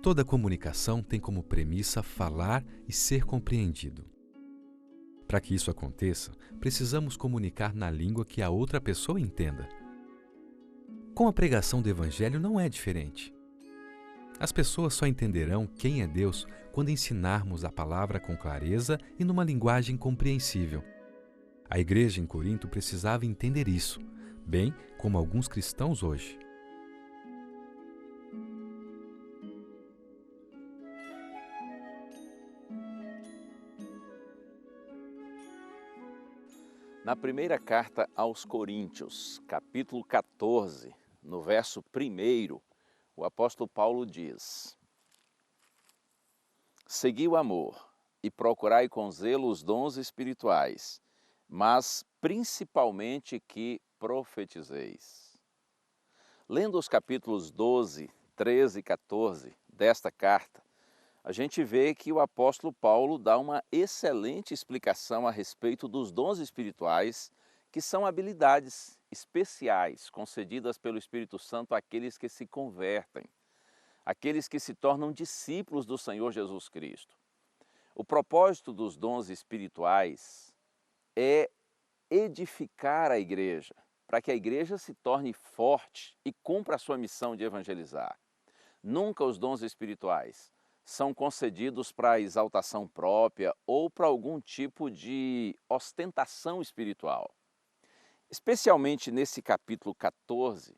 Toda comunicação tem como premissa falar e ser compreendido. Para que isso aconteça, precisamos comunicar na língua que a outra pessoa entenda. Com a pregação do Evangelho não é diferente. As pessoas só entenderão quem é Deus quando ensinarmos a palavra com clareza e numa linguagem compreensível. A igreja em Corinto precisava entender isso, bem como alguns cristãos hoje. Na primeira carta aos Coríntios, capítulo 14, no verso 1, o apóstolo Paulo diz: Segui o amor e procurai com zelo os dons espirituais, mas principalmente que profetizeis. Lendo os capítulos 12, 13 e 14 desta carta, a gente vê que o apóstolo Paulo dá uma excelente explicação a respeito dos dons espirituais, que são habilidades especiais concedidas pelo Espírito Santo àqueles que se convertem, àqueles que se tornam discípulos do Senhor Jesus Cristo. O propósito dos dons espirituais é edificar a igreja, para que a igreja se torne forte e cumpra a sua missão de evangelizar. Nunca os dons espirituais são concedidos para exaltação própria ou para algum tipo de ostentação espiritual. Especialmente nesse capítulo 14,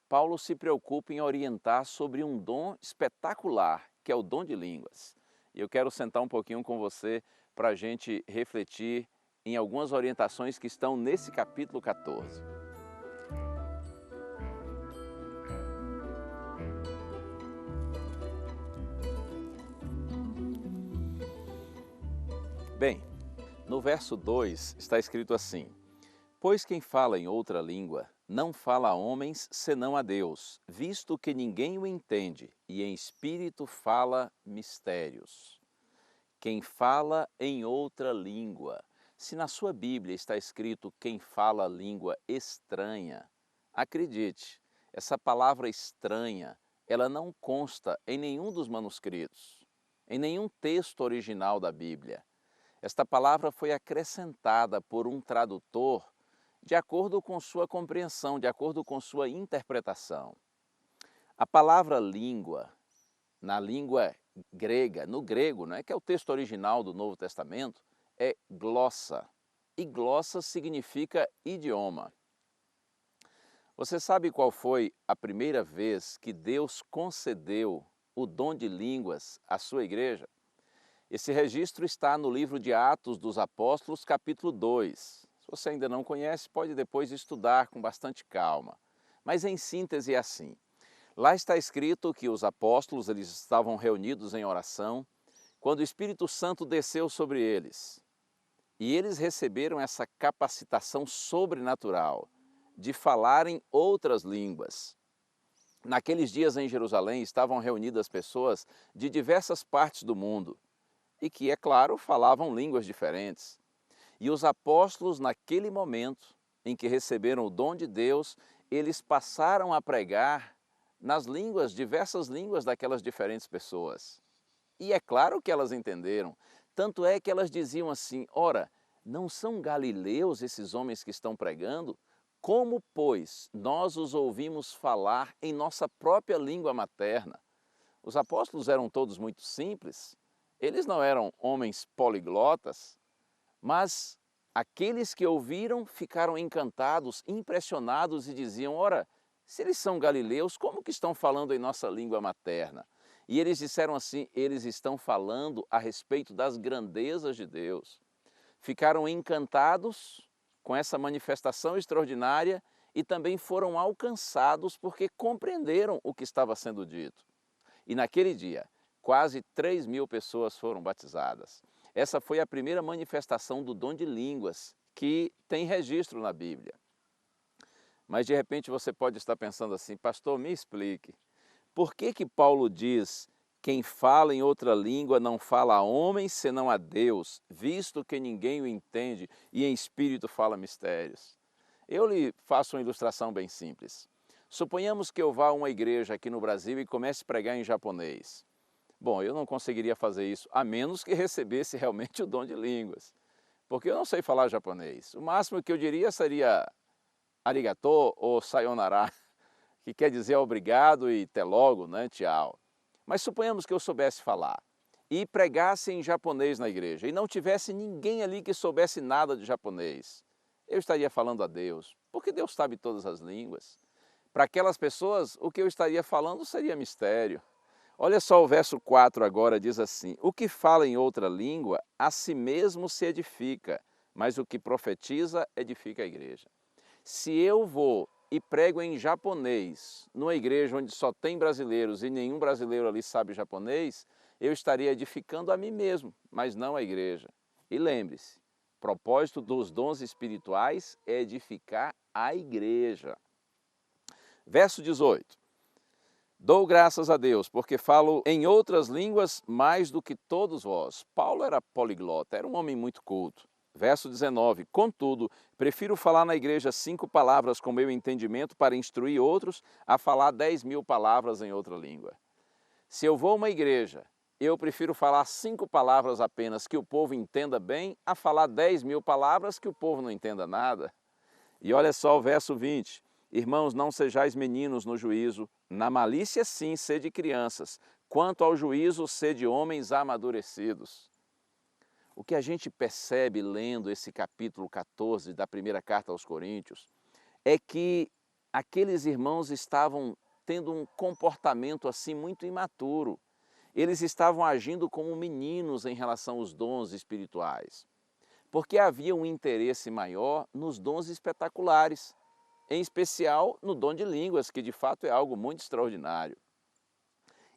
Paulo se preocupa em orientar sobre um dom espetacular, que é o dom de línguas. E eu quero sentar um pouquinho com você para a gente refletir em algumas orientações que estão nesse capítulo 14. Bem, no verso 2 está escrito assim: Pois quem fala em outra língua não fala a homens senão a Deus, visto que ninguém o entende, e em espírito fala mistérios. Quem fala em outra língua. Se na sua Bíblia está escrito quem fala língua estranha, acredite, essa palavra estranha, ela não consta em nenhum dos manuscritos, em nenhum texto original da Bíblia. Esta palavra foi acrescentada por um tradutor de acordo com sua compreensão, de acordo com sua interpretação. A palavra língua, na língua grega, no grego, não é que é o texto original do Novo Testamento, é glossa. E glossa significa idioma. Você sabe qual foi a primeira vez que Deus concedeu o dom de línguas à sua igreja? Esse registro está no livro de Atos dos Apóstolos, capítulo 2. Se você ainda não conhece, pode depois estudar com bastante calma. Mas em síntese é assim. Lá está escrito que os apóstolos eles estavam reunidos em oração quando o Espírito Santo desceu sobre eles. E eles receberam essa capacitação sobrenatural de falarem outras línguas. Naqueles dias em Jerusalém estavam reunidas pessoas de diversas partes do mundo e que, é claro, falavam línguas diferentes. E os apóstolos, naquele momento em que receberam o dom de Deus, eles passaram a pregar nas línguas, diversas línguas daquelas diferentes pessoas. E é claro que elas entenderam, tanto é que elas diziam assim: ora, não são galileus esses homens que estão pregando? Como, pois, nós os ouvimos falar em nossa própria língua materna? Os apóstolos eram todos muito simples, eles não eram homens poliglotas, mas aqueles que ouviram ficaram encantados, impressionados e diziam: ora, se eles são galileus, como que estão falando em nossa língua materna? E eles disseram assim: eles estão falando a respeito das grandezas de Deus. Ficaram encantados com essa manifestação extraordinária e também foram alcançados porque compreenderam o que estava sendo dito. E naquele dia, quase 3.000 pessoas foram batizadas. Essa foi a primeira manifestação do dom de línguas que tem registro na Bíblia. Mas de repente você pode estar pensando assim: pastor, me explique, por que que Paulo diz: quem fala em outra língua não fala a homens senão a Deus, visto que ninguém o entende e em espírito fala mistérios? Eu lhe faço uma ilustração bem simples. Suponhamos que eu vá a uma igreja aqui no Brasil e comece a pregar em japonês. Bom, eu não conseguiria fazer isso, a menos que recebesse realmente o dom de línguas, porque eu não sei falar japonês. O máximo que eu diria seria arigato ou sayonara, que quer dizer obrigado e até logo, né, tchau. Mas suponhamos que eu soubesse falar e pregasse em japonês na igreja e não tivesse ninguém ali que soubesse nada de japonês. Eu estaria falando a Deus, porque Deus sabe todas as línguas. Para aquelas pessoas, o que eu estaria falando seria mistério. Olha só o verso 4 agora, diz assim: o que fala em outra língua, a si mesmo se edifica, mas o que profetiza, edifica a igreja. Se eu vou e prego em japonês, numa igreja onde só tem brasileiros e nenhum brasileiro ali sabe japonês, eu estaria edificando a mim mesmo, mas não a igreja. E lembre-se, o propósito dos dons espirituais é edificar a igreja. Verso 18. Dou graças a Deus, porque falo em outras línguas mais do que todos vós. Paulo era poliglota, era um homem muito culto. Verso 19. Contudo, prefiro falar na igreja 5 palavras com meu entendimento para instruir outros, a falar 10.000 palavras em outra língua. Se eu vou a uma igreja, eu prefiro falar 5 palavras apenas que o povo entenda bem, a falar 10.000 palavras que o povo não entenda nada. E olha só o verso 20. Irmãos, não sejais meninos no juízo, na malícia sim, sede crianças, quanto ao juízo, sede homens amadurecidos. O que a gente percebe lendo esse capítulo 14 da primeira carta aos Coríntios é que aqueles irmãos estavam tendo um comportamento assim muito imaturo. Eles estavam agindo como meninos em relação aos dons espirituais, porque havia um interesse maior nos dons espetaculares, em especial no dom de línguas, que de fato é algo muito extraordinário.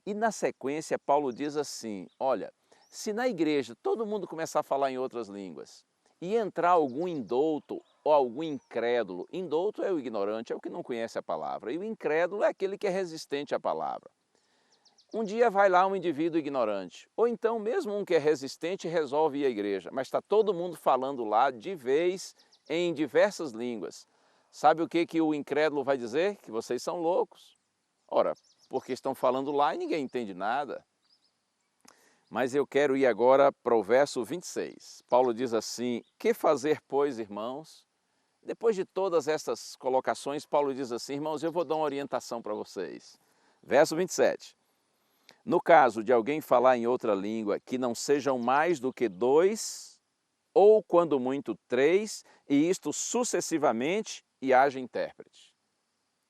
E na sequência, Paulo diz assim: olha, se na igreja todo mundo começar a falar em outras línguas e entrar algum indouto ou algum incrédulo, indouto é o ignorante, é o que não conhece a palavra, e o incrédulo é aquele que é resistente à palavra. Um dia vai lá um indivíduo ignorante, ou então mesmo um que é resistente resolve ir à igreja, mas está todo mundo falando lá de vez em diversas línguas. Sabe o que o incrédulo vai dizer? Que vocês são loucos. Ora, porque estão falando lá e ninguém entende nada. Mas eu quero ir agora para o verso 26. Paulo diz assim: que fazer, pois, irmãos? Depois de todas essas colocações, Paulo diz assim: irmãos, eu vou dar uma orientação para vocês. Verso 27. No caso de alguém falar em outra língua, que não sejam mais do que 2, ou quando muito 3, e isto sucessivamente, e haja intérprete.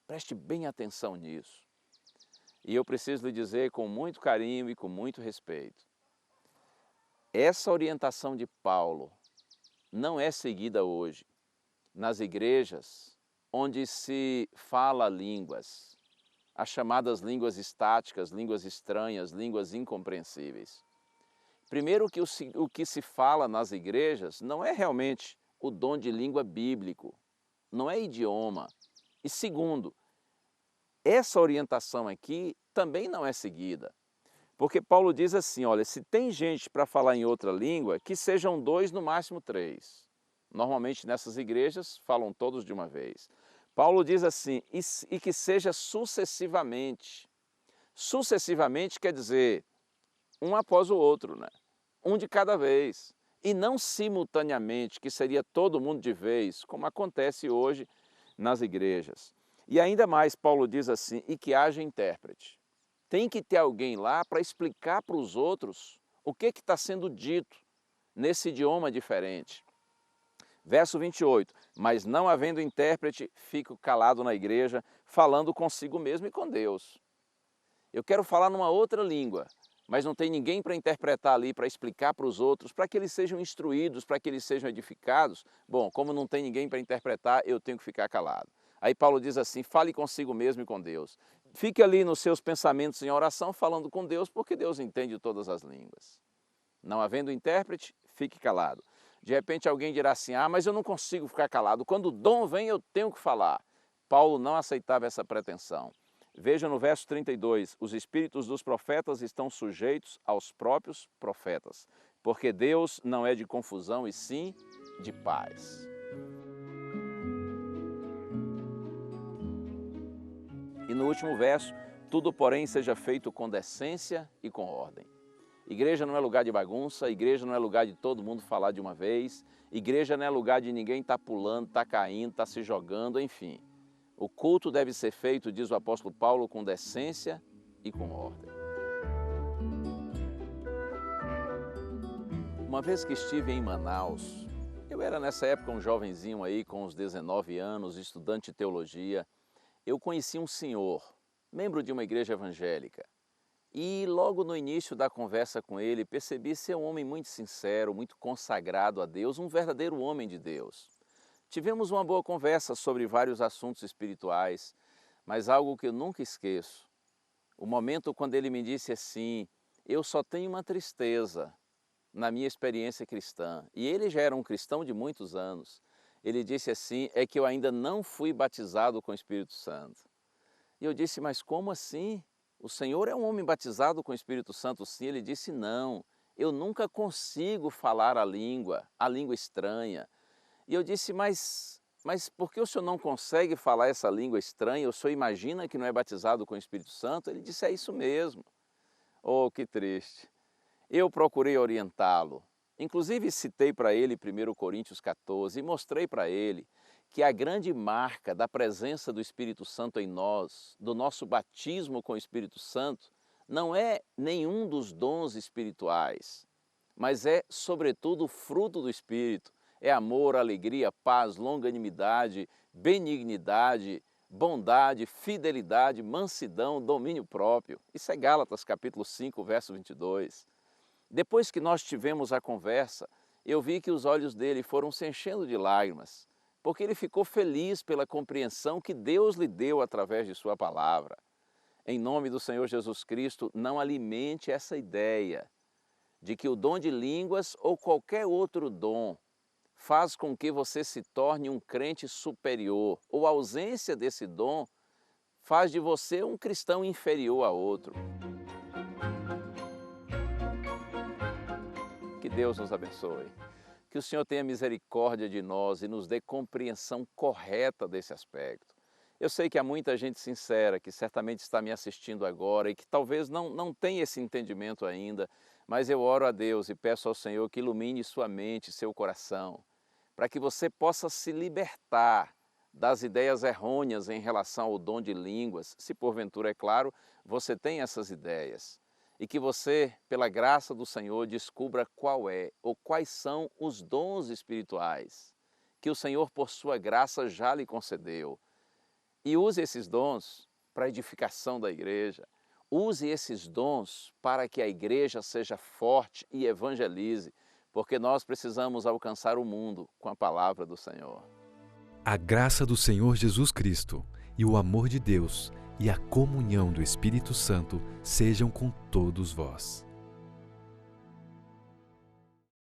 Preste bem atenção nisso. E eu preciso lhe dizer com muito carinho e com muito respeito. Essa orientação de Paulo não é seguida hoje nas igrejas onde se fala línguas, as chamadas línguas estáticas, línguas estranhas, línguas incompreensíveis. Primeiro, que o que se fala nas igrejas não é realmente o dom de língua bíblico, não é idioma. E segundo, essa orientação aqui também não é seguida. Porque Paulo diz assim, olha, se tem gente para falar em outra língua, que sejam 2, no máximo 3. Normalmente nessas igrejas falam todos de uma vez. Paulo diz assim, e que seja sucessivamente. Sucessivamente quer dizer um após o outro, né? Um de cada vez. E não simultaneamente, que seria todo mundo de vez, como acontece hoje nas igrejas. E ainda mais, Paulo diz assim, e que haja intérprete. Tem que ter alguém lá para explicar para os outros o que está sendo dito nesse idioma diferente. Verso 28, mas não havendo intérprete, fico calado na igreja, falando consigo mesmo e com Deus. Eu quero falar numa outra língua, mas não tem ninguém para interpretar ali, para explicar para os outros, para que eles sejam instruídos, para que eles sejam edificados. Bom, como não tem ninguém para interpretar, eu tenho que ficar calado. Aí Paulo diz assim, fale consigo mesmo e com Deus. Fique ali nos seus pensamentos em oração, falando com Deus, porque Deus entende todas as línguas. Não havendo intérprete, fique calado. De repente alguém dirá assim, mas eu não consigo ficar calado. Quando o dom vem, eu tenho que falar. Paulo não aceitava essa pretensão. Veja no verso 32, os espíritos dos profetas estão sujeitos aos próprios profetas, porque Deus não é de confusão e sim de paz. E no último verso, Tudo, porém, seja feito com decência e com ordem. Igreja não é lugar de bagunça, igreja não é lugar de todo mundo falar de uma vez, igreja não é lugar de ninguém estar pulando, estar caindo, estar se jogando, enfim. O culto deve ser feito, diz o apóstolo Paulo, com decência e com ordem. Uma vez que estive em Manaus, eu era nessa época um jovenzinho aí com uns 19 anos, estudante de teologia, eu conheci um senhor, membro de uma igreja evangélica. E logo no início da conversa com ele, percebi ser um homem muito sincero, muito consagrado a Deus, um verdadeiro homem de Deus. Tivemos uma boa conversa sobre vários assuntos espirituais, mas algo que eu nunca esqueço. O momento quando ele me disse assim, eu só tenho uma tristeza na minha experiência cristã. E ele já era um cristão de muitos anos. Ele disse assim, é que eu ainda não fui batizado com o Espírito Santo. E eu disse, mas como assim? O Senhor é um homem batizado com o Espírito Santo, sim? Ele disse, não, eu nunca consigo falar a língua estranha. E eu disse, mas por que o senhor não consegue falar essa língua estranha? O senhor imagina que não é batizado com o Espírito Santo? Ele disse, é isso mesmo. Oh, que triste. Eu procurei orientá-lo. Inclusive citei para ele 1 Coríntios 14 e mostrei para ele que a grande marca da presença do Espírito Santo em nós, do nosso batismo com o Espírito Santo, não é nenhum dos dons espirituais, mas é, sobretudo, o fruto do Espírito. É amor, alegria, paz, longanimidade, benignidade, bondade, fidelidade, mansidão, domínio próprio. Isso é Gálatas capítulo 5, verso 22. Depois que nós tivemos a conversa, eu vi que os olhos dele foram se enchendo de lágrimas, porque ele ficou feliz pela compreensão que Deus lhe deu através de sua palavra. Em nome do Senhor Jesus Cristo, não alimente essa ideia de que o dom de línguas ou qualquer outro dom faz com que você se torne um crente superior, ou a ausência desse dom faz de você um cristão inferior a outro. Que Deus nos abençoe. Que o Senhor tenha misericórdia de nós e nos dê compreensão correta desse aspecto. Eu sei que há muita gente sincera que certamente está me assistindo agora e que talvez não tenha esse entendimento ainda, mas eu oro a Deus e peço ao Senhor que ilumine sua mente, seu coração, para que você possa se libertar das ideias errôneas em relação ao dom de línguas, se porventura, é claro, você tem essas ideias. E que você, pela graça do Senhor, descubra qual é ou quais são os dons espirituais que o Senhor, por sua graça, já lhe concedeu. E use esses dons para a edificação da igreja. Use esses dons para que a igreja seja forte e evangelize, porque nós precisamos alcançar o mundo com a palavra do Senhor. A graça do Senhor Jesus Cristo e o amor de Deus e a comunhão do Espírito Santo sejam com todos vós.